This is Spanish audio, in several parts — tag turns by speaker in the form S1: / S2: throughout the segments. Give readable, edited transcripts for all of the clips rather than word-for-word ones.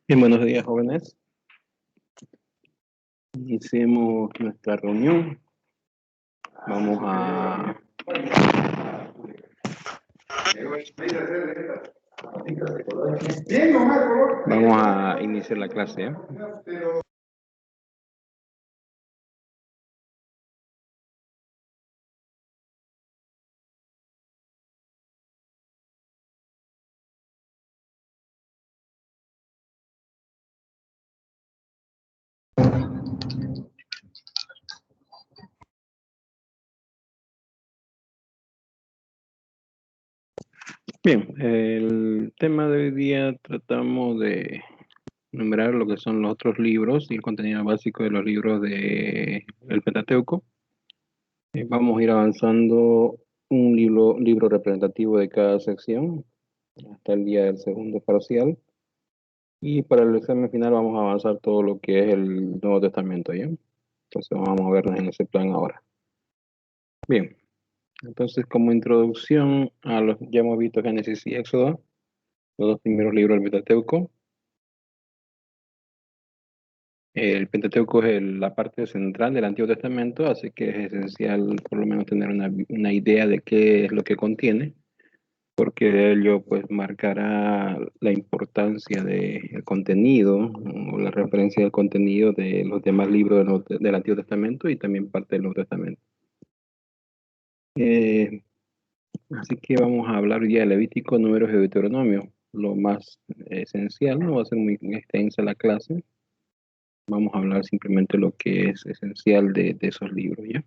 S1: Bien, buenos días, jóvenes. Iniciemos nuestra reunión. Vamos a iniciar la clase, ¿eh? Bien, el tema de hoy día tratamos de enumerar lo que son los otros libros y el contenido básico de los libros de el Pentateuco. Vamos a ir avanzando un libro representativo de cada sección hasta el día del segundo parcial. Y para el examen final vamos a avanzar todo lo que es el Nuevo Testamento, ¿ya? Entonces vamos a vernos en ese plan ahora. Bien, entonces como introducción ya hemos visto Génesis y Éxodo, los dos primeros libros del Pentateuco. El Pentateuco es la parte central del Antiguo Testamento, así que es esencial por lo menos tener una idea de qué es lo que contiene, porque de ello pues marcará la importancia del contenido o la referencia del contenido de los demás libros del Antiguo Testamento y también parte del Nuevo Testamento. Así que vamos a hablar ya de Levítico, Números y Deuteronomio. Lo más esencial, no va a ser muy extensa la clase. Vamos a hablar simplemente lo que es esencial de esos libros, ¿ya?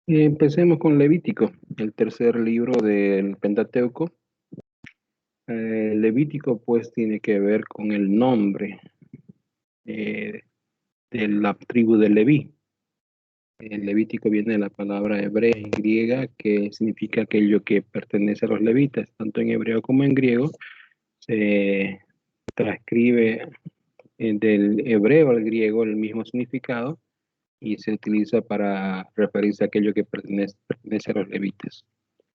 S1: Empecemos con Levítico, el tercer libro del Pentateuco. Levítico pues tiene que ver con el nombre de la tribu de Leví. El Levítico viene de la palabra hebrea y griega que significa aquello que pertenece a los levitas, tanto en hebreo como en griego. Se transcribe del hebreo al griego el mismo significado y se utiliza para referirse a aquello que pertenece a los levitas.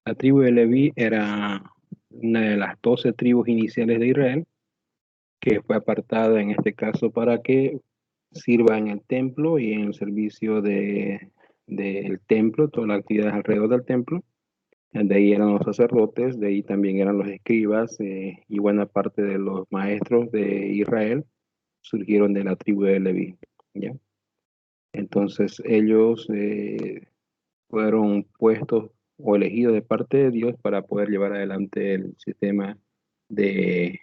S1: La tribu de Leví era una de las 12 tribus iniciales de Israel, que fue apartada en este caso para que sirva en el templo y en el servicio del templo, todas las actividades alrededor del templo. De ahí eran los sacerdotes, de ahí también eran los escribas y buena parte de los maestros de Israel surgieron de la tribu de Leví, ¿ya? Entonces ellos fueron puestos o elegidos de parte de Dios para poder llevar adelante el sistema del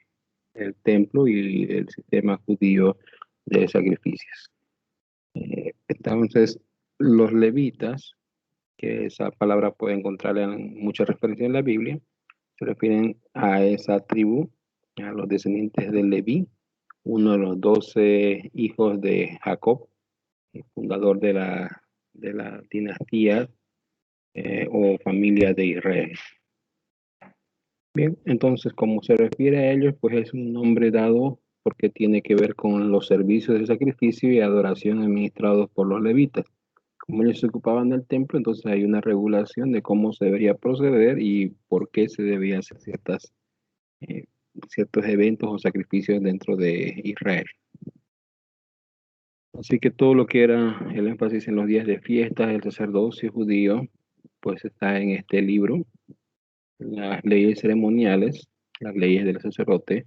S1: templo y el sistema judío de sacrificios. Entonces, los levitas, que esa palabra puede encontrarla en muchas referencias en la Biblia, se refieren a esa tribu, a los descendientes de Leví, uno de los 12 hijos de Jacob, el fundador de la dinastía o familia de Israel. Bien, entonces como se refiere a ellos, pues es un nombre dado porque tiene que ver con los servicios de sacrificio y adoración administrados por los levitas. Como ellos se ocupaban del templo, entonces hay una regulación de cómo se debería proceder y por qué se debían hacer ciertos eventos o sacrificios dentro de Israel. Así que todo lo que era el énfasis en los días de fiestas del sacerdocio judío, pues está en este libro. Las leyes ceremoniales, las leyes del sacerdote,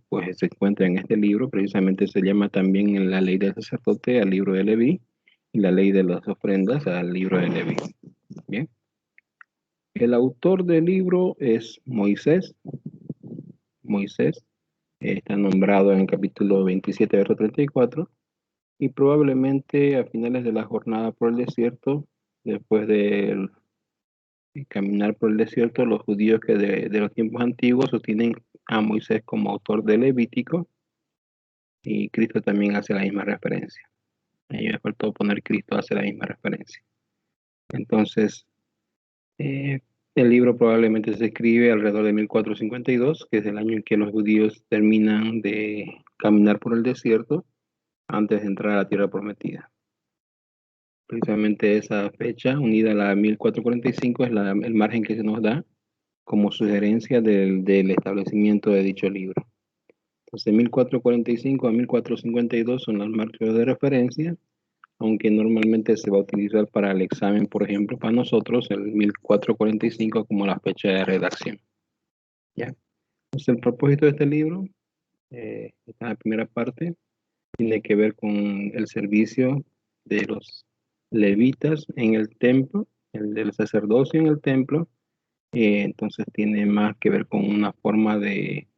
S1: pues se encuentra en este libro. Precisamente se llama también en la ley del sacerdote al libro de Leví y la ley de las ofrendas al libro de Leví. Bien. El autor del libro es Moisés. Moisés está nombrado en el capítulo 27, verso 34, y probablemente a finales de la jornada por el desierto, después de caminar por el desierto, los judíos que de los tiempos antiguos sostienen a Moisés como autor de Levítico, y Cristo también hace la misma referencia. A mí me faltó poner Cristo hace la misma referencia. Entonces, El libro probablemente se escribe alrededor de 1452, que es el año en que los judíos terminan de caminar por el desierto antes de entrar a la tierra prometida. Precisamente esa fecha, unida a la 1445, es el margen que se nos da como sugerencia del establecimiento de dicho libro. Entonces, 1445 a 1452 son los marcos de referencia, aunque normalmente se va a utilizar para el examen, por ejemplo, para nosotros, el 1445 como la fecha de redacción. ¿Ya? Entonces, el propósito de este libro, esta la primera parte, tiene que ver con el servicio de los levitas en el templo, el del sacerdocio en el templo. Entonces tiene más que ver con una forma de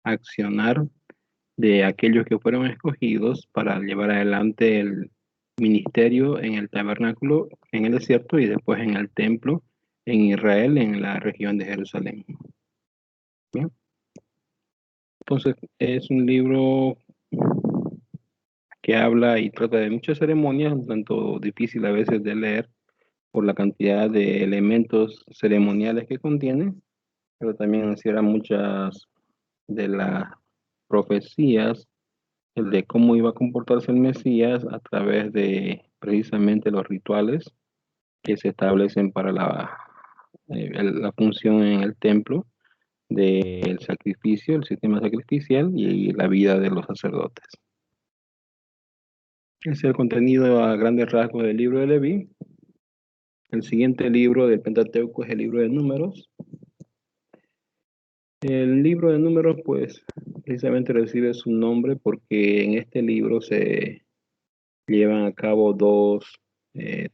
S1: accionar de aquellos que fueron escogidos para llevar adelante el ministerio en el tabernáculo en el desierto y después en el templo en Israel, en la región de Jerusalén. ¿Bien? Entonces es un libro que habla y trata de muchas ceremonias, un tanto difícil a veces de leer por la cantidad de elementos ceremoniales que contiene, pero también encierra muchas de las profecías de cómo iba a comportarse el Mesías a través de precisamente los rituales que se establecen para la función en el templo del sacrificio, el sistema sacrificial y la vida de los sacerdotes. Ese es el contenido a grandes rasgos del libro de Leví. El siguiente libro del Pentateuco es el libro de Números. El libro de Números, pues, precisamente recibe su nombre porque en este libro se llevan a cabo dos eh,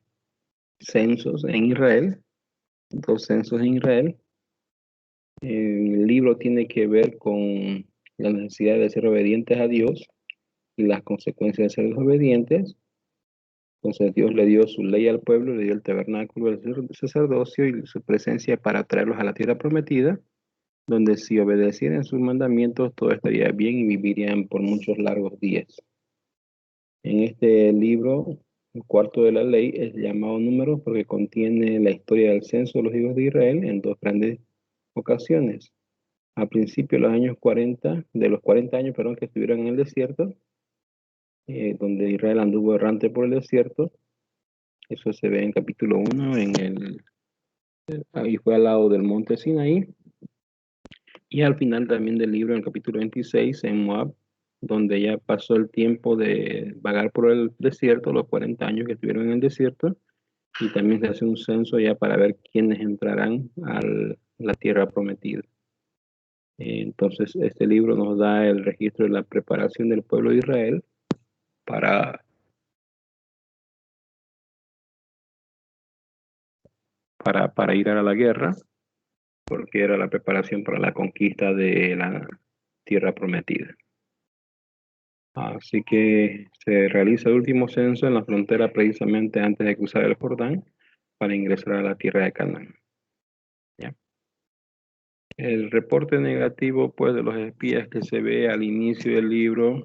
S1: censos en Israel, dos censos en Israel. El libro tiene que ver con la necesidad de ser obedientes a Dios y las consecuencias de ser desobedientes. Entonces Dios le dio su ley al pueblo, le dio el tabernáculo, el sacerdocio y su presencia para traerlos a la tierra prometida, donde si obedecieran sus mandamientos todo estaría bien y vivirían por muchos largos días. En este libro, el cuarto de la ley es llamado Números porque contiene la historia del censo de los hijos de Israel en dos grandes ocasiones. A principios de los años 40, de los 40 años, perdón, que estuvieron en el desierto, donde Israel anduvo errante por el desierto. Eso se ve en capítulo 1, ahí fue al lado del monte Sinaí. Y al final también del libro, en el capítulo 26, en Moab, donde ya pasó el tiempo de vagar por el desierto, los 40 años que estuvieron en el desierto, y también se hace un censo ya para ver quiénes entrarán a la tierra prometida. Entonces, este libro nos da el registro de la preparación del pueblo de Israel para, para ir a la guerra, porque era la preparación para la conquista de la tierra prometida. Así que se realiza el último censo en la frontera precisamente antes de cruzar el Jordán para ingresar a la tierra de Canaán. ¿Ya? El reporte negativo pues, de los espías que se ve al inicio del libro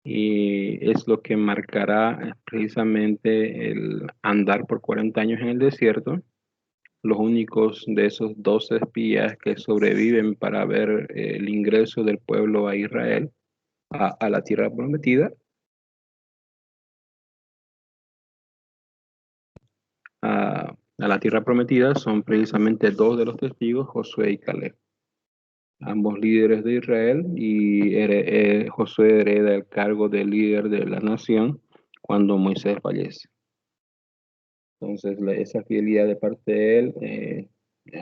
S1: y es lo que marcará precisamente el andar por 40 años en el desierto. Los únicos de esos 12 espías que sobreviven para ver el ingreso del pueblo a Israel, a la tierra prometida, a la tierra prometida, son precisamente dos de los testigos, Josué y Caleb, ambos líderes de Israel, y Josué hereda el cargo de líder de la nación cuando Moisés fallece. Entonces, esa fidelidad de parte de él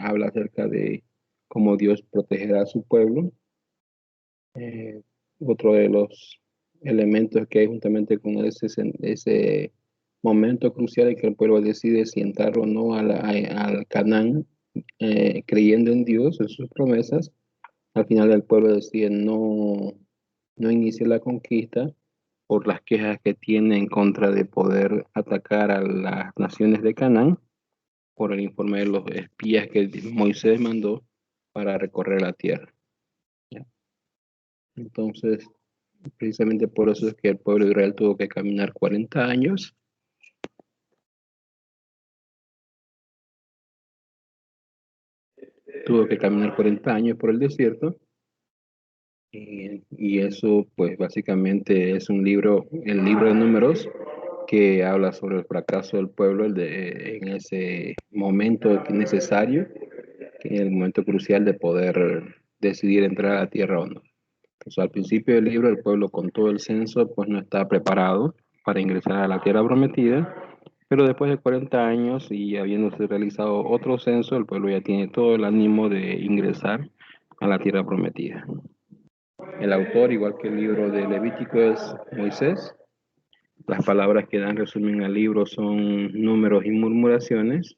S1: habla acerca de cómo Dios protegerá a su pueblo. Otro de los elementos que hay juntamente con ese momento crucial en que el pueblo decide si entrar o no al Canaán, creyendo en Dios, en sus promesas. Al final el pueblo decide no iniciar la conquista por las quejas que tiene en contra de poder atacar a las naciones de Canaán, por el informe de los espías que Moisés mandó para recorrer la tierra. ¿Ya? Entonces, precisamente por eso es que el pueblo de Israel tuvo que caminar 40 años tuvo que caminar 40 años por el desierto. Y eso, pues básicamente es un libro, el libro de Números, que habla sobre el fracaso del pueblo en ese momento necesario, que es el momento crucial de poder decidir entrar a la tierra o no. Entonces, al principio del libro, el pueblo con todo el censo, pues no está preparado para ingresar a la tierra prometida, pero después de 40 años y habiéndose realizado otro censo, el pueblo ya tiene todo el ánimo de ingresar a la tierra prometida. El autor, igual que el libro de Levítico, es Moisés. Las palabras que dan resumen al libro son números y murmuraciones,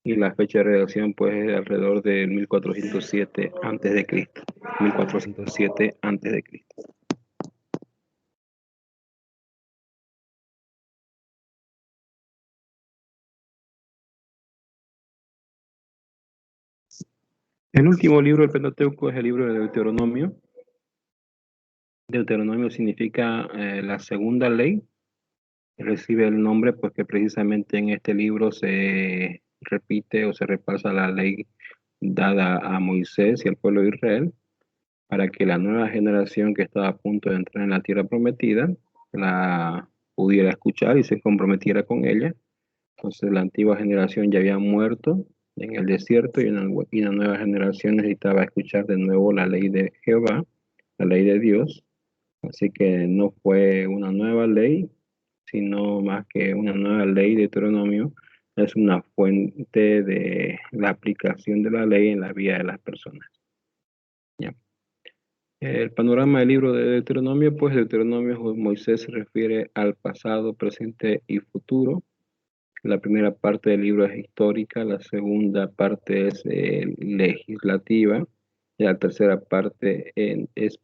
S1: y la fecha de redacción pues es alrededor de 1407 antes de Cristo. 1407 antes de Cristo. El último libro del Pentateuco es el libro de Deuteronomio. Deuteronomio significa la segunda ley. Recibe el nombre pues que precisamente en este libro se repite o se repasa la ley dada a Moisés y al pueblo de Israel, para que la nueva generación que estaba a punto de entrar en la tierra prometida la pudiera escuchar y se comprometiera con ella. Entonces la antigua generación ya había muerto en el desierto, y una nueva generación necesitaba escuchar de nuevo la ley de Jehová, la ley de Dios. Así que no fue una nueva ley, sino más que una nueva ley de Deuteronomio. Es una fuente de la aplicación de la ley en la vida de las personas. ¿Ya? El panorama del libro de Deuteronomio, pues Deuteronomio, Moisés se refiere al pasado, presente y futuro. La primera parte del libro es histórica, la segunda parte es legislativa, y la tercera parte es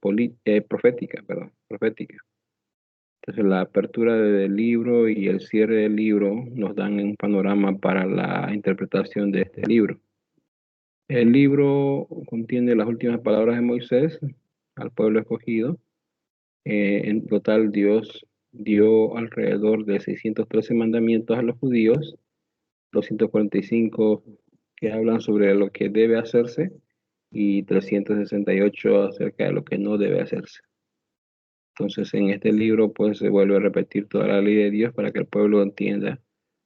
S1: profética, perdón, profética. Entonces la apertura del libro y el cierre del libro nos dan un panorama para la interpretación de este libro. El libro contiene las últimas palabras de Moisés al pueblo escogido. En total, Dios dio alrededor de 613 mandamientos a los judíos, 245 que hablan sobre lo que debe hacerse y 368 acerca de lo que no debe hacerse. Entonces, en este libro, pues se vuelve a repetir toda la ley de Dios para que el pueblo entienda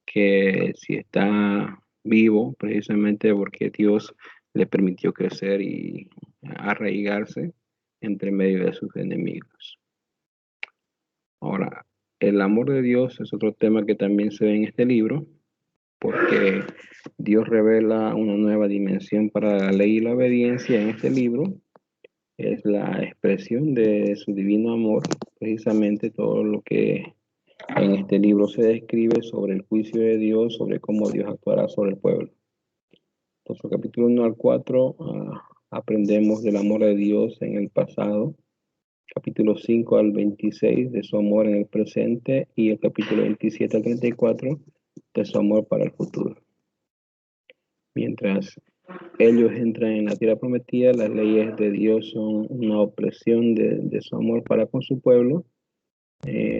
S1: que si está vivo, precisamente porque Dios le permitió crecer y arraigarse entre medio de sus enemigos. Ahora, el amor de Dios es otro tema que también se ve en este libro, porque Dios revela una nueva dimensión para la ley y la obediencia en este libro. Es la expresión de su divino amor, precisamente todo lo que en este libro se describe sobre el juicio de Dios, sobre cómo Dios actuará sobre el pueblo. Entonces, capítulo 1 al 4, aprendemos del amor de Dios en el pasado. Capítulo 5 al 26 de su amor en el presente, y el capítulo 27 al 34 de su amor para el futuro. Mientras ellos entran en la tierra prometida, las leyes de Dios son una opresión de su amor para con su pueblo,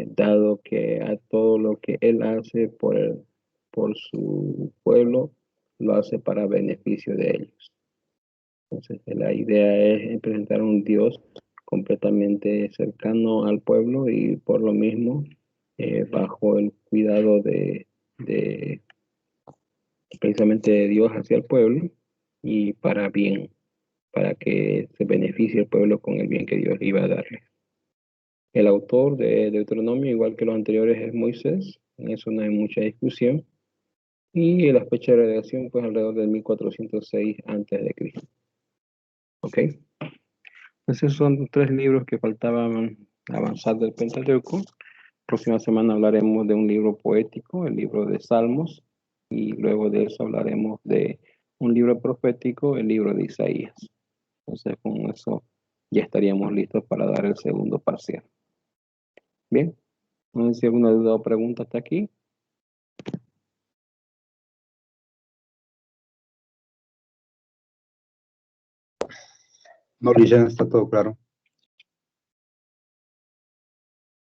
S1: dado que a todo lo que Él hace por su pueblo, lo hace para beneficio de ellos. Entonces, la idea es presentar a un Dios completamente cercano al pueblo, y por lo mismo bajo el cuidado de precisamente de Dios hacia el pueblo, y para bien, para que se beneficie el pueblo con el bien que Dios iba a darle. El autor de Deuteronomio, igual que los anteriores, es Moisés. En eso no hay mucha discusión. Y la fecha de redacción, pues alrededor del 1406 antes de Cristo. ¿Ok? Esos son 3 libros que faltaban avanzar del Pentateuco. Próxima semana hablaremos de un libro poético, el libro de Salmos, y luego de eso hablaremos de un libro profético, el libro de Isaías. Entonces, con eso ya estaríamos listos para dar el segundo parcial. Bien, no sé si alguna duda o pregunta hasta aquí.
S2: No, Licenciado, está todo claro.